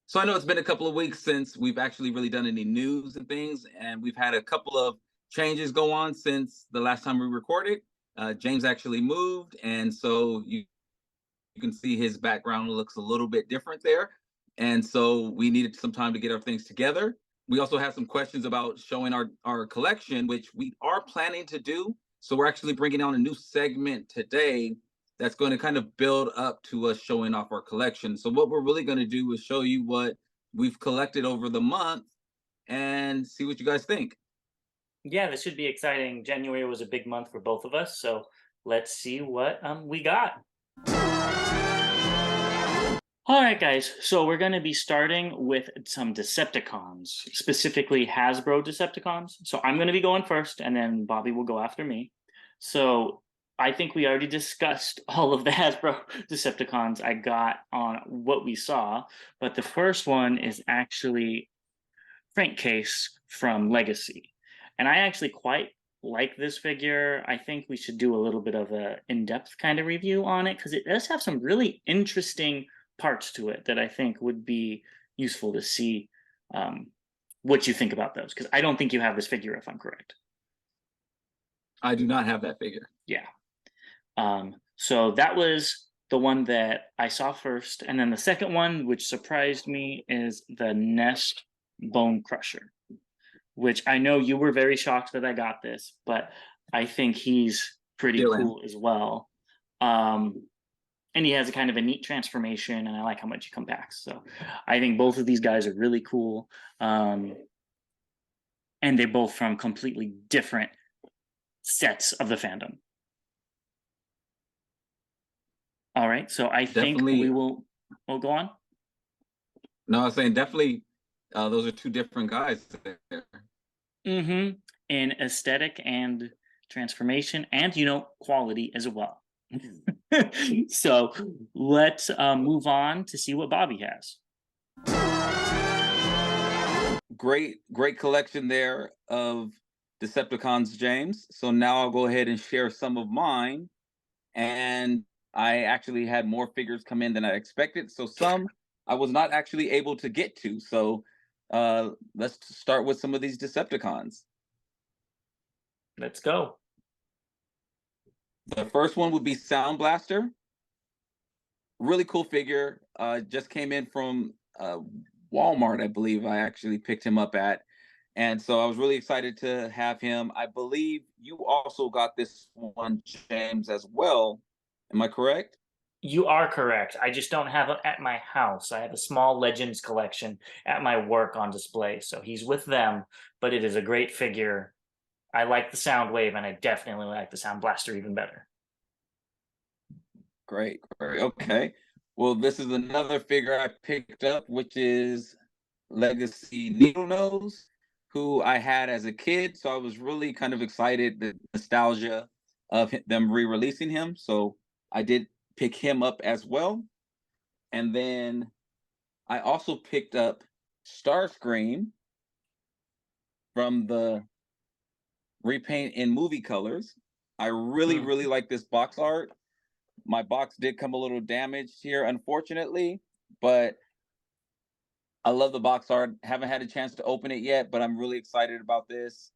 So I know it's been a couple of weeks since we've actually really done any news and things, and we've had a couple of changes go on since the last time we recorded. James actually moved, and so you can see his background looks a little bit different there. And so we needed some time to get our things together. We also have some questions about showing our collection, which we are planning to do. So we're actually bringing on a new segment today that's going to kind of build up to us showing off our collection. So what we're really going to do is show you what we've collected over the month and see what you guys think. Yeah, this should be exciting. January was a big month for both of us, so let's see what we got. All right, guys. So we're going to be starting with some Decepticons, specifically Hasbro Decepticons. So I'm going to be going first, and then Bobby will go after me. So I think we already discussed all of the Hasbro Decepticons I got on what we saw, but the first one is actually Frank Case from Legacy. And I actually quite like this figure. I think we should do a little bit of a in-depth kind of review on it because it does have some really interesting parts to it that I think would be useful to see what you think about those. Because I don't think you have this figure, if I'm correct. I do not have that figure. Yeah. So that was the one that I saw first. And then the second one, which surprised me, is the Nest Bone Crusher, which I know you were very shocked that I got this, but I think he's pretty Still am. cool as well. And he has a kind of a neat transformation, and I like how much he compacts. So I think both of these guys are really cool. And they're both from completely different sets of the fandom. All right, so I think we Definitely. will. We'll go on. No, I was saying definitely. Those are two different guys there. Mm-hmm. In aesthetic and transformation, and quality as well. So let's move on to see what Bobby has. Great collection there of Decepticons, James. So now I'll go ahead and share some of mine. And I actually had more figures come in than I expected. So some I was not actually able to get to. So let's start with some of these Decepticons. Let's go. The first one would be Sound Blaster. Really cool figure. Just came in from Walmart, I believe. I actually picked him up at. And so I was really excited to have him. I believe you also got this one, James, as well. Am I correct? You are correct. I just don't have it at my house. I have a small Legends collection at my work on display. So he's with them, but it is a great figure. I like the Sound Wave, and I definitely like the Sound Blaster even better. Great, great. Okay. Well, this is another figure I picked up, which is Legacy Needle Nose, who I had as a kid. So I was really kind of excited, the nostalgia of them re-releasing him. So I did pick him up as well. And then I also picked up Starscream from the repaint in movie colors. I really, Hmm. really like this box art. My box did come a little damaged here, unfortunately, but I love the box art. Haven't had a chance to open it yet, but I'm really excited about this.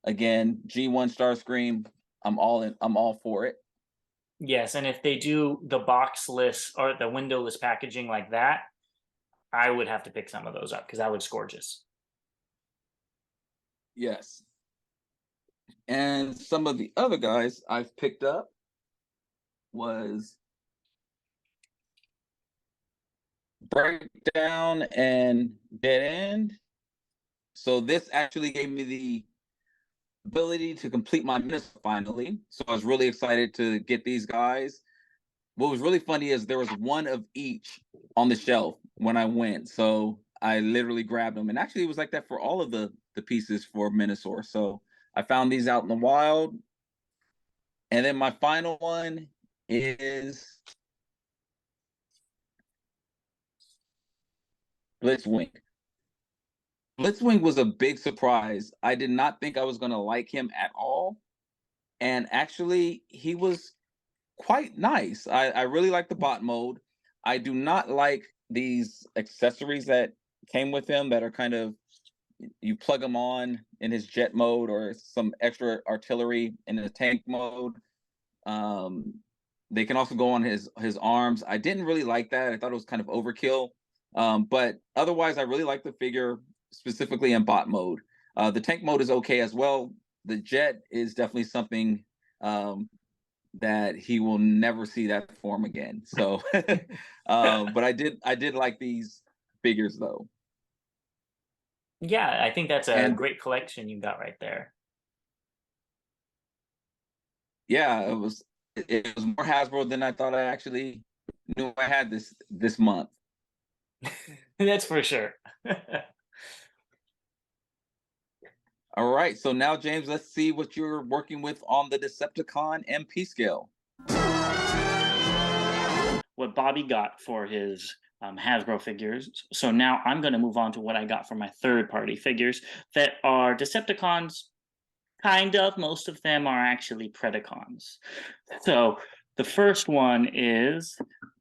Again, G1 Starscream. I'm all in. I'm all for it. Yes, and if they do the boxless or the windowless packaging like that, I would have to pick some of those up because that looks gorgeous. Yes. And some of the other guys I've picked up was Breakdown and Dead End. So this actually gave me the ability to complete my minutes finally. So I was really excited to get these guys. What was really funny is there was one of each on the shelf when I went. So I literally grabbed them. And actually it was like that for all of the pieces for Minosaur. So I found these out in the wild. And then my final one is Blitzwing. Blitzwing was a big surprise. I did not think I was going to like him at all. And actually, he was quite nice. I really like the bot mode. I do not like these accessories that came with him that are kind of, you plug them on in his jet mode or some extra artillery in the tank mode. Um, they can also go on his arms. I didn't really like that. I thought it was kind of overkill. But otherwise, I really like the figure, specifically in bot mode. The tank mode is okay as well. The jet is definitely something that he will never see that form again. So, but I did like these figures though. Yeah, I think that's a And great collection you got right there. yeah, it was more Hasbro than I thought I actually knew I had this month. That's for sure. All right, so now James, let's see what you're working with on the Decepticon MP scale. What Bobby got for his Hasbro figures. So now I'm going to move on to what I got for my third party figures that are Decepticons. Kind of. Most of them are actually Predacons. So the first one is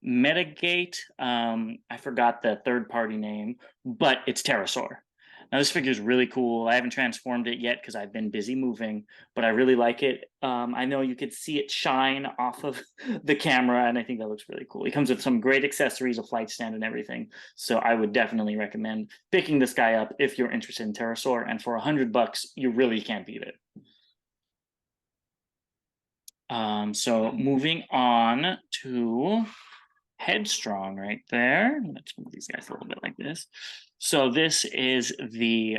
Metagate. I forgot the third party name, but it's Terrasaur. Now this figure is really cool. I haven't transformed it yet because I've been busy moving, but I really like it. I know you could see it shine off of the camera, and I think that looks really cool. It comes with some great accessories, a flight stand, and everything. So I would definitely recommend picking this guy up if you're interested in Terrasaur. And for $100, you really can't beat it. So moving on to Headstrong right there. Let's move these guys a little bit like this. So this is the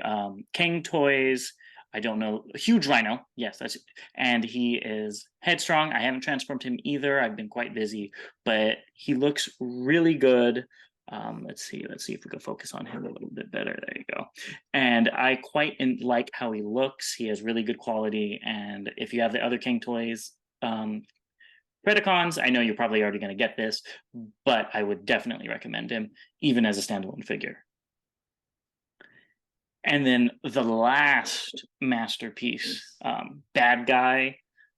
King Toys. I don't know, Huge Rhino. Yes, that's it. And he is Headstrong. I haven't transformed him either. I've been quite busy, but he looks really good. Let's see if we can focus on him a little bit better. There you go. And I quite like how he looks. He has really good quality. And if you have the other King Toys, Predacons, I know you're probably already going to get this, but I would definitely recommend him, even as a standalone figure. And then the last masterpiece, bad guy,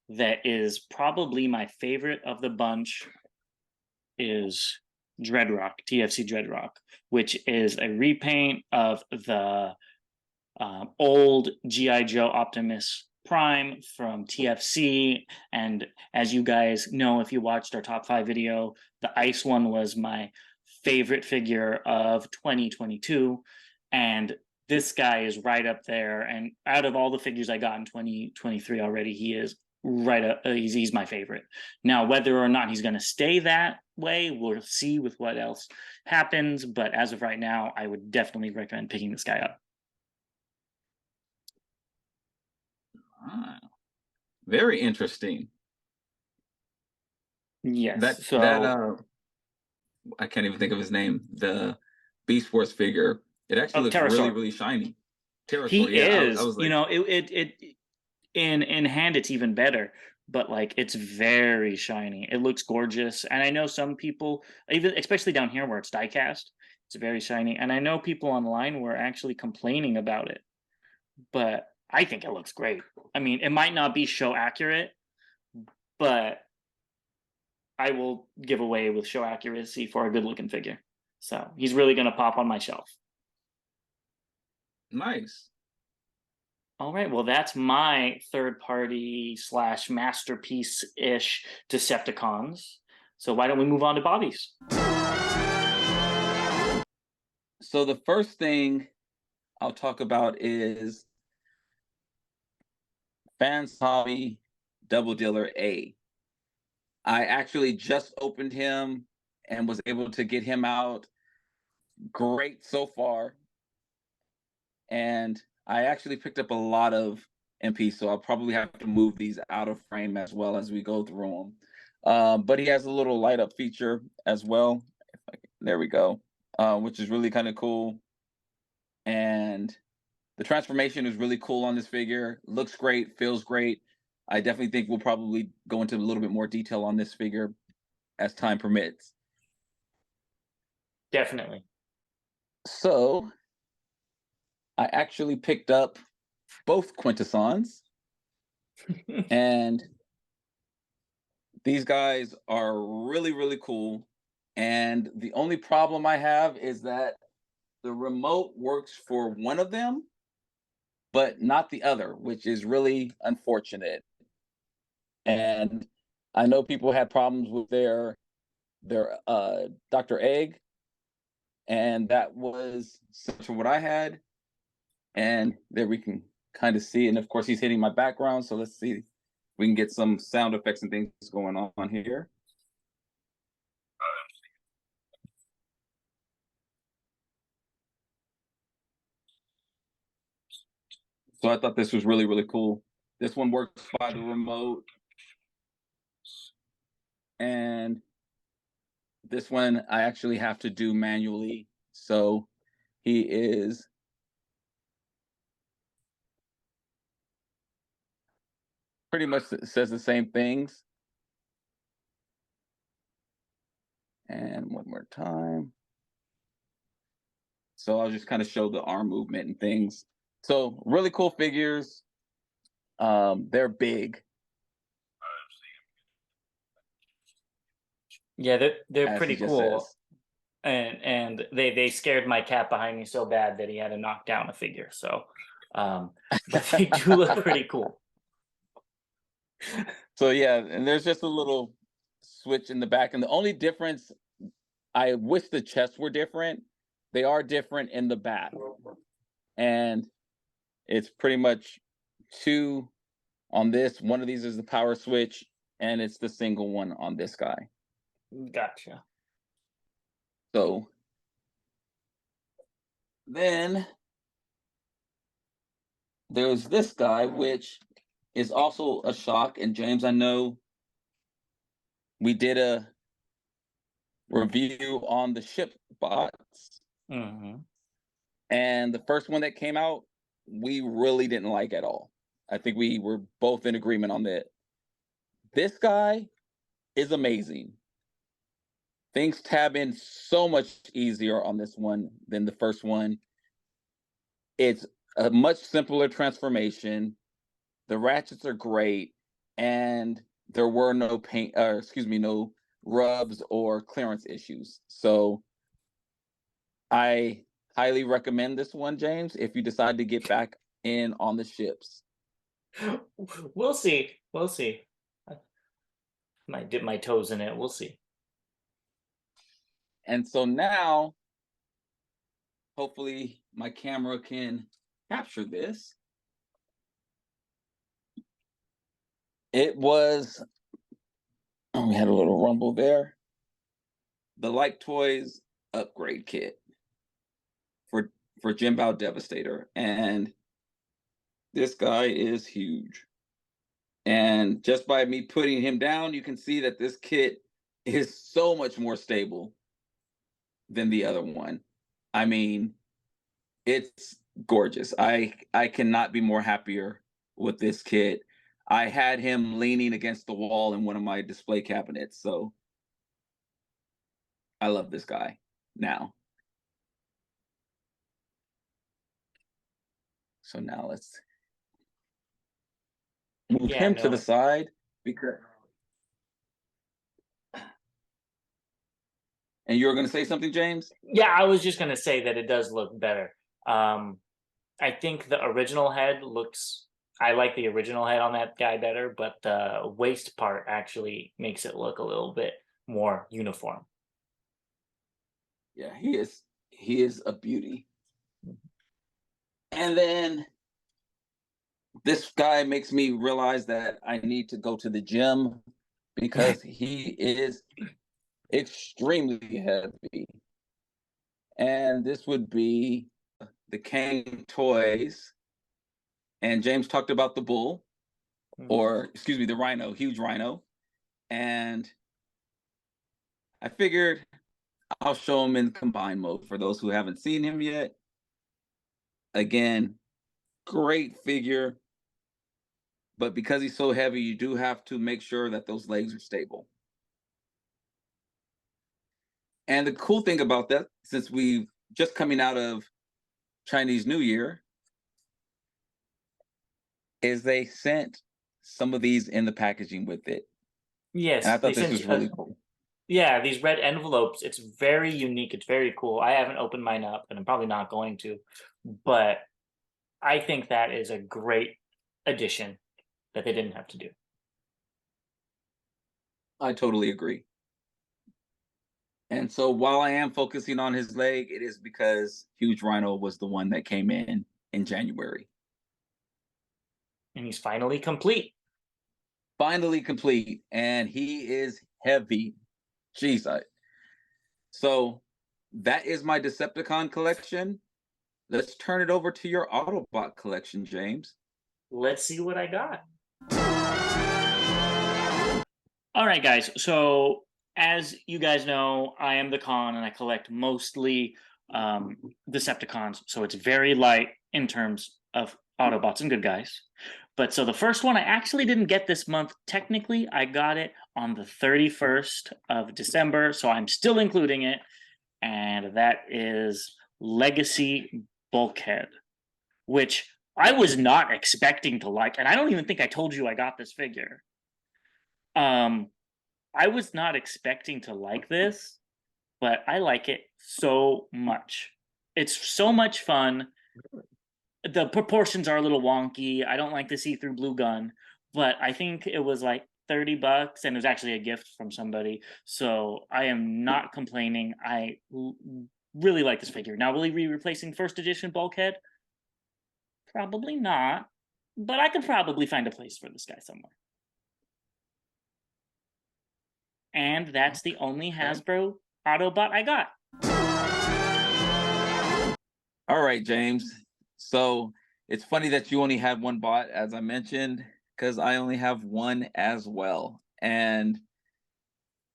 that is probably my favorite of the bunch, is Dreadrock, TFC Dreadrock, which is a repaint of the old G.I. Joe Optimus Prime from TFC. And as you guys know, if you watched our top 5 video, the ice one was my favorite figure of 2022. And this guy is right up there. And out of all the figures I got in 2023 already, he is right up. He's my favorite. Now, whether or not he's going to stay that way, we'll see with what else happens. But as of right now, I would definitely recommend picking this guy up. Very interesting. Yes. That I can't even think of his name. The Beast Wars figure. It actually looks really, really shiny. Terrasaur, he is. I was like, it in hand it's even better, but like it's very shiny. It looks gorgeous, and I know some people, even especially down here where it's die-cast, it's very shiny. And I know people online were actually complaining about it, but I think it looks great. I mean, it might not be show accurate, but I will give away with show accuracy for a good looking figure. So he's really going to pop on my shelf. Nice. All right. Well, that's my third party / masterpiece ish Decepticons. So why don't we move on to Bobby's? So the first thing I'll talk about is Fans Hobby Double Dealer A. I actually just opened him and was able to get him out. Great so far. And I actually picked up a lot of MPs, so I'll probably have to move these out of frame as well as we go through them. But he has a little light up feature as well. There we go, which is really kind of cool. And the transformation is really cool on this figure. Looks great, feels great. I definitely think we'll probably go into a little bit more detail on this figure as time permits. Definitely. So I actually picked up both Quintessons. And these guys are really, really cool. And the only problem I have is that the remote works for one of them, but not the other, which is really unfortunate. And I know people had problems with their Dr. Egg, and that was similar to what I had. And there we can kind of see, and of course he's hitting my background. So let's see if we can get some sound effects and things going on here. So I thought this was really, really cool. This one works by the remote. And this one I actually have to do manually. So he is pretty much says the same things. And one more time. So I'll just kind of show the arm movement and things. So really cool figures. They're big. Yeah, they're As he pretty just cool. says. And they scared my cat behind me so bad that he had to knock down a figure. So but they do look pretty cool. So yeah, and there's just a little switch in the back. And the only difference, I wish the chests were different. They are different in the back. And it's pretty much two on this. One of these is the power switch, and it's the single one on this guy. Gotcha. So then there's this guy, which is also a shock. And James, I know we did a review on the ship bots. Mm-hmm. And the first one that came out, we really didn't like at all. I think we were both in agreement on that. This guy is amazing. Things tab in so much easier on this one than the first one. It's a much simpler transformation. The ratchets are great, and there were no no rubs or clearance issues. So I highly recommend this one, James, if you decide to get back in on the ships. We'll see. We'll see. I might dip my toes in it. We'll see. And so now, hopefully, my camera can capture this. It was, we had a little rumble there. The Like Toys upgrade kit for Jimbao Devastator. And this guy is huge. And just by me putting him down, you can see that this kit is so much more stable than the other one. I mean, it's gorgeous. I cannot be more happier with this kit. I had him leaning against the wall in one of my display cabinets, so I love this guy now. So now let's move him to the side because. And you were going to say something, James? Yeah, I was just going to say that it does look better. I think the original head looks. I like the original head on that guy better, but the waist part actually makes it look a little bit more uniform. Yeah, he is a beauty. And then this guy makes me realize that I need to go to the gym because he is extremely heavy. And this would be the Kang Toys. And James talked about the bull, or excuse me, the rhino, huge rhino. And I figured I'll show him in combined mode for those who haven't seen him yet. Again, great figure. But because he's so heavy, you do have to make sure that those legs are stable. And the cool thing about that, since we've just coming out of Chinese New Year, is they sent some of these in the packaging with it. Yes, and I thought this was really cool. Yeah, these red envelopes, it's very unique. It's very cool. I haven't opened mine up, and I'm probably not going to, but I think that is a great addition that they didn't have to do. I totally agree. And so while I am focusing on his leg, it is because Huge Rhino was the one that came in January. And he's finally complete. Finally complete, and he is heavy. Jeez, so that is my Decepticon collection. Let's turn it over to your Autobot collection, James. Let's see what I got. All right, guys. So, as you guys know, I am the con and I collect mostly Decepticons. So, it's very light in terms of Autobots and good guys. But so the first one I actually didn't get this month. Technically, I got it on the 31st of December. So, I'm still including it. And that is Legacy Bulkhead, which I was not expecting to like. And I don't even think I told you I got this figure. I was not expecting to like this, but I like it so much. It's so much fun. The proportions are a little wonky. I don't like the see-through blue gun, but I think it was like $30 and it was actually a gift from somebody. So I am not complaining. I really like this figure. Now, will he be replacing first edition Bulkhead? Probably not, but I could probably find a place for this guy somewhere. And that's the only Hasbro Autobot I got. All right, James. So it's funny that you only had one bot, as I mentioned, because I only have one as well. And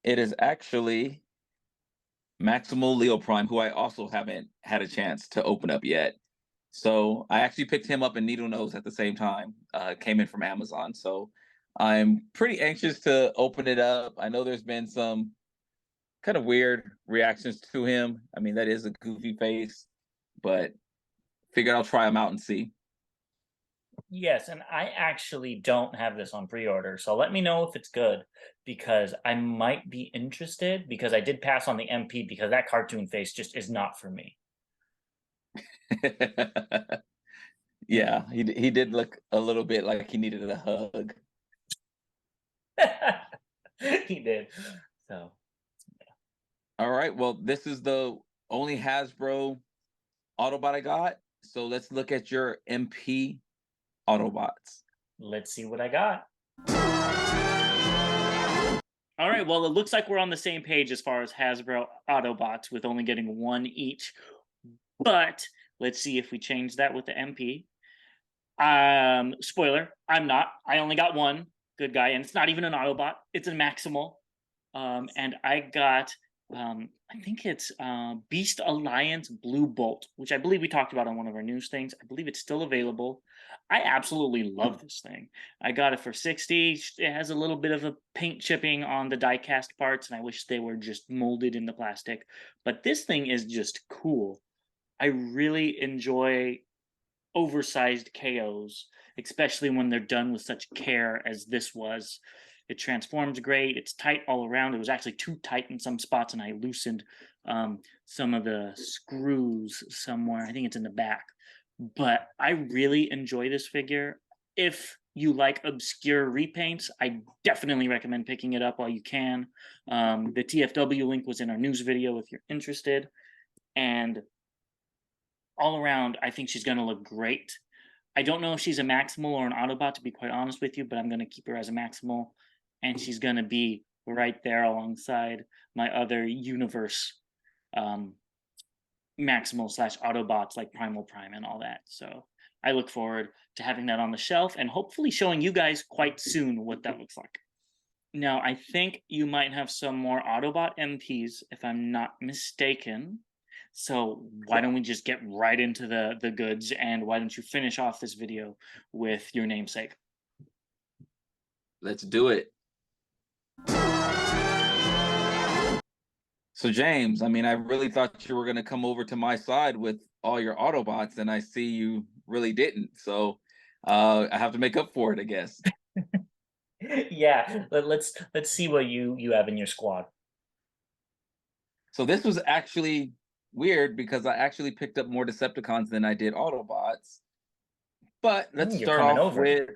it is actually Maximal Leo Prime, who I also haven't had a chance to open up yet. So I actually picked him up in Needle Nose at the same time. Came in from Amazon. So I'm pretty anxious to open it up. I know there's been some kind of weird reactions to him. I mean, that is a goofy face, but figured I'll try him out and see. Yes, and I actually don't have this on pre-order, so let me know if it's good because I might be interested because I did pass on the MP because that cartoon face just is not for me. Yeah, he did look a little bit like he needed a hug. He did. So, All right, well, this is the only Hasbro Autobot I got. So let's look at your MP Autobots. let's see what I got. All right, well, it looks like we're on the same page as far as Hasbro Autobots with only getting one each. But let's see if we change that with the MP. Spoiler, I'm not. I only got one good guy, and it's not even an Autobot. It's a Maximal. And I got I think it's Beast Alliance Blue Bolt, which I believe we talked about on one of our news things. I believe it's still available. I absolutely love this thing. I got it for 60. It has a little bit of a paint chipping on the die cast parts, and I wish they were just molded in the plastic. But this thing is just cool. I really enjoy oversized KOs, especially when they're done with such care as this was. It transforms great. It's tight all around. It was actually too tight in some spots, and I loosened some of the screws somewhere. I think it's in the back. But I really enjoy this figure. If you like obscure repaints, I definitely recommend picking it up while you can. The TFW link was in our news video if you're interested. And all around, I think she's going to look great. I don't know if she's a Maximal or an Autobot, to be quite honest with you, but I'm going to keep her as a Maximal. And she's going to be right there alongside my other universe Maximal slash Autobots like Primal Prime and all that. So I look forward to having that on the shelf and hopefully showing you guys quite soon what that looks like. Now, I think you might have some more Autobot MPs, if I'm not mistaken. So why don't we just get right into the goods, and why don't you finish off this video with your namesake? Let's do it. So James, I mean, I really thought you were going to come over to my side with all your Autobots, and I see you really didn't. So I have to make up for it, I guess. Yeah, let's see what you have in your squad. So this was actually weird because I actually picked up more Decepticons than I did Autobots. But let's You're start coming off over. with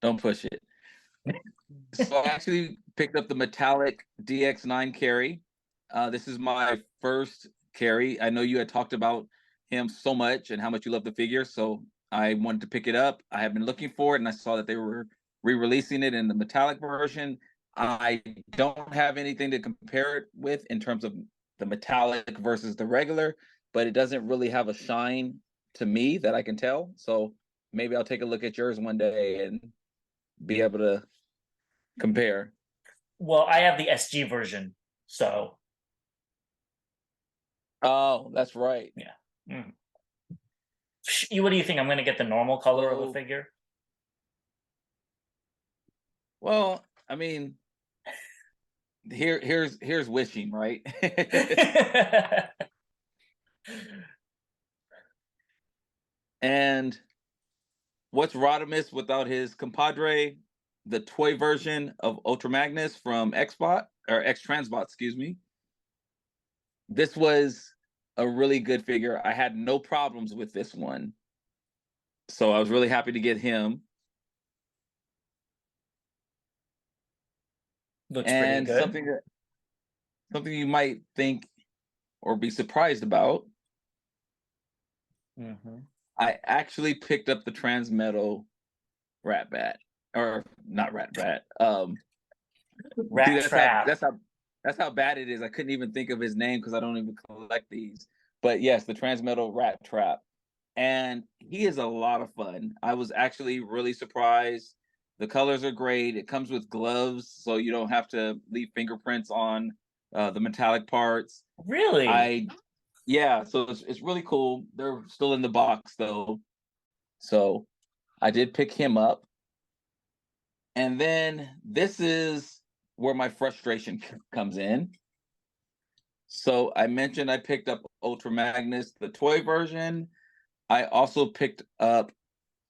don't push it. So I actually picked up the metallic DX9 carry. This is my first carry. I know you had talked about him so much and how much you love the figure, so I wanted to pick it up. I have been looking for it, and I saw that they were re-releasing it in the metallic version. I don't have anything to compare it with in terms of the metallic versus the regular, but it doesn't really have a shine to me that I can tell. So maybe I'll take a look at yours one day and be able to compare. Well, I have the SG version, so Oh, that's right. yeah. Mm. What do you think? I'm going to get the normal color of a So, figure? well, I mean, here's wishing, right? And what's Rodimus without his compadre, the toy version of Ultra Magnus from Xbot or X Transbot, excuse me. This was a really good figure. I had no problems with this one. So I was really happy to get him. Looks pretty And good. something you might think or be surprised about, I actually picked up the Transmetal Rat Bat, or not Rat Bat. Rat See, Trap. that's how bad it is. I couldn't even think of his name because I don't even collect these. But yes, the Transmetal Rat Trap, and he is a lot of fun. I was actually really surprised. The colors are great. It comes with gloves, so you don't have to leave fingerprints on the metallic parts. Really? Yeah, so it's really cool. They're still in the box though, so I did pick him up. And then this is where my frustration comes in. So I mentioned I picked up Ultra Magnus, the toy version. I also picked up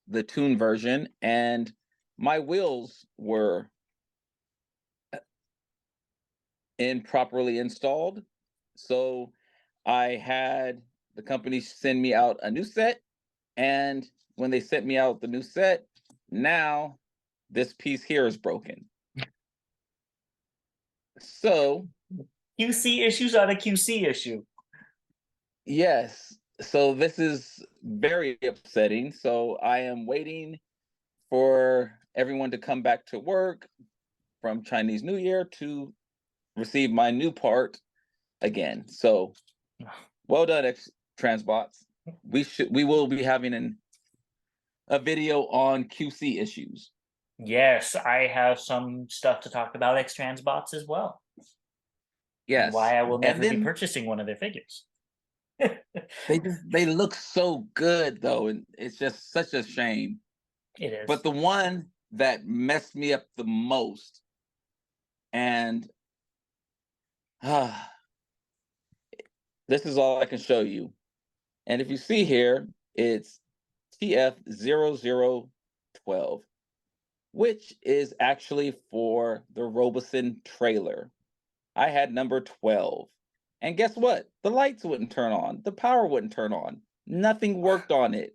the Toon version, and my wheels were improperly installed. So I had the company send me out a new set, and when they sent me out the new set, now this piece here is broken. So QC issues on a QC issue. yes, so this is very upsetting. So I am waiting for everyone to come back to work from Chinese New Year to receive my new part again. So well done, Transbots. We will be having a video on QC issues. Yes, I have some stuff to talk about X Transbots as well. And Yes, why I will and never be then purchasing one of their figures. they look so good though, and it's just such a shame. It is. But the one that messed me up the most, and this is all I can show you. And if you see here, it's TF0012, which is actually for the Robeson trailer. I had number 12. And guess what? The lights wouldn't turn on. The power wouldn't turn on. Nothing worked on it.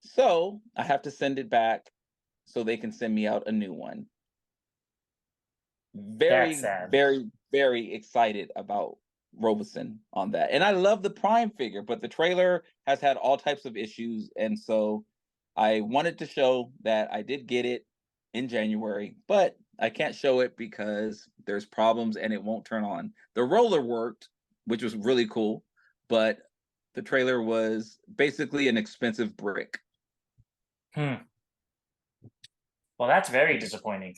So I have to send it back so they can send me out a new one. That's Very, sad. very, very excited about Robeson on that. And I love the Prime figure, but the trailer has had all types of issues. And so I wanted to show that I did get it in January, but I can't show it because there's problems and it won't turn on. The roller worked, which was really cool, but the trailer was basically an expensive brick. Well, that's very disappointing.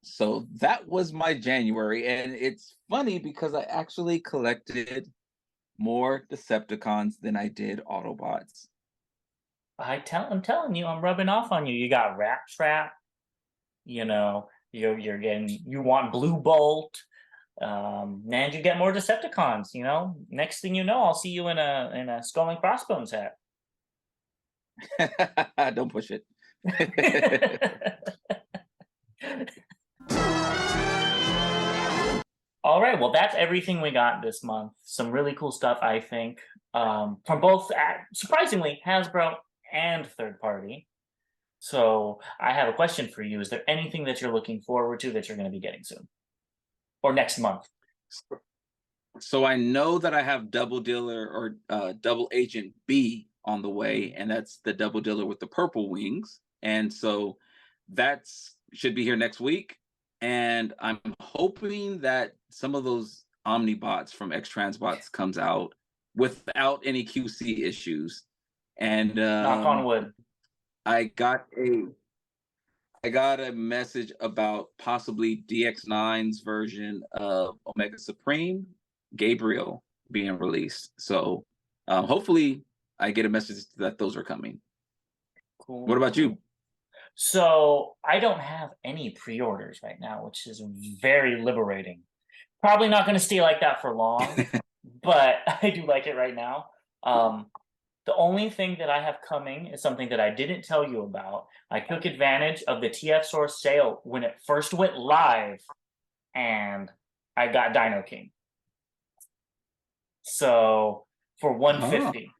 So that was my January, and it's funny because I actually collected more Decepticons than I did Autobots. I'm telling you, I'm rubbing off on you. You got Rat Trap, you're getting, you want Blue Bolt, and you get more Decepticons. Next thing you know, I'll see you in a Skull and Crossbones hat. Don't push it. well, that's everything we got this month. Some really cool stuff, I think, from both, surprisingly, Hasbro and third party. So I have a question for you. Is there anything that you're looking forward to that you're going to be getting soon or next month? So I know that I have Double Dealer or Double Agent B on the way, and that's the Double Dealer with the purple wings. And so that's should be here next week. And I'm hoping that some of those Omnibots from X Transbots comes out without any QC issues. And Knock on wood. I got a message about possibly DX9's version of Omega Supreme, Gabriel, being released. So hopefully I get a message that those are coming. Cool. What about you? So I don't have any pre-orders right now, which is very liberating. Probably not going to stay like that for long, but I do like it right now. The only thing that I have coming is something that I didn't tell you about. I took advantage of the Terrasaur sale when it first went live, and I got Dino King. So for 150.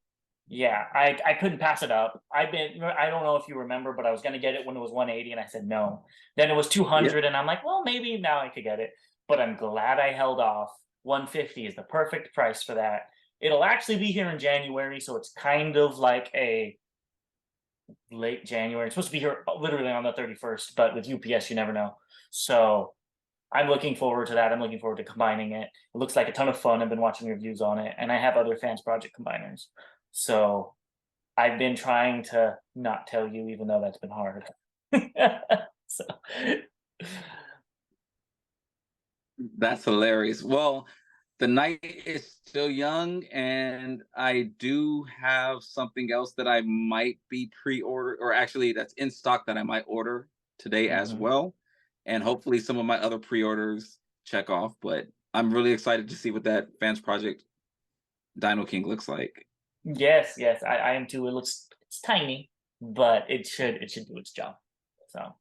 Yeah, I couldn't pass it up. I don't know if you remember, but I was gonna get it when it was 180, and I said no. Then it was 200, and I'm like, well, maybe now I could get it. But I'm glad I held off. 150 is the perfect price for that. It'll actually be here in January, so it's kind of like a late January. It's supposed to be here literally on the 31st, but with UPS, you never know. So I'm looking forward to that. I'm looking forward to combining it. It looks like a ton of fun. I've been watching reviews on it, and I have other Fans Project combiners. So I've been trying to not tell you, even though that's been hard. So That's hilarious. Well, the night is still young, and I do have something else that I might be pre-ordered, or actually that's in stock that I might order today as well. And hopefully some of my other pre-orders check off, but I'm really excited to see what that Fans Project Dino King looks like. yes, I am too. It's tiny, but it should do its job. So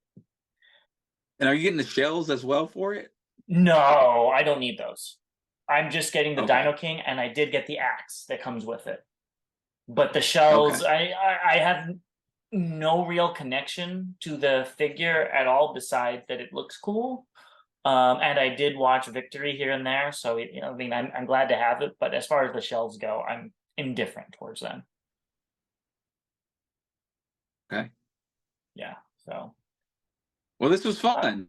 And are you getting the shells as well for it? no, I don't need those. I'm just getting the Okay. Dino King, and I did get the axe that comes with it. But the shells, I have no real connection to the figure at all, besides that it looks cool. And I did watch Victory here and there, so I mean, I'm glad to have it. But as far as the shells go, I'm indifferent towards them. Okay. Yeah. So. Well, this was fun.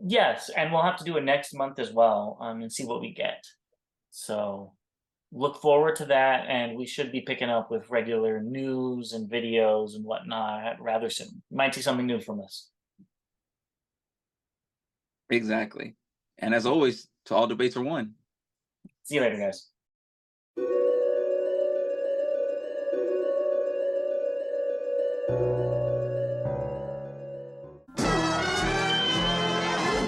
Yes, and we'll have to do it next month as well, and see what we get. So look forward to that, and we should be picking up with regular news and videos and whatnot rather soon. Might see something new from us. Exactly. And as always, to all debates are won. See you later, guys.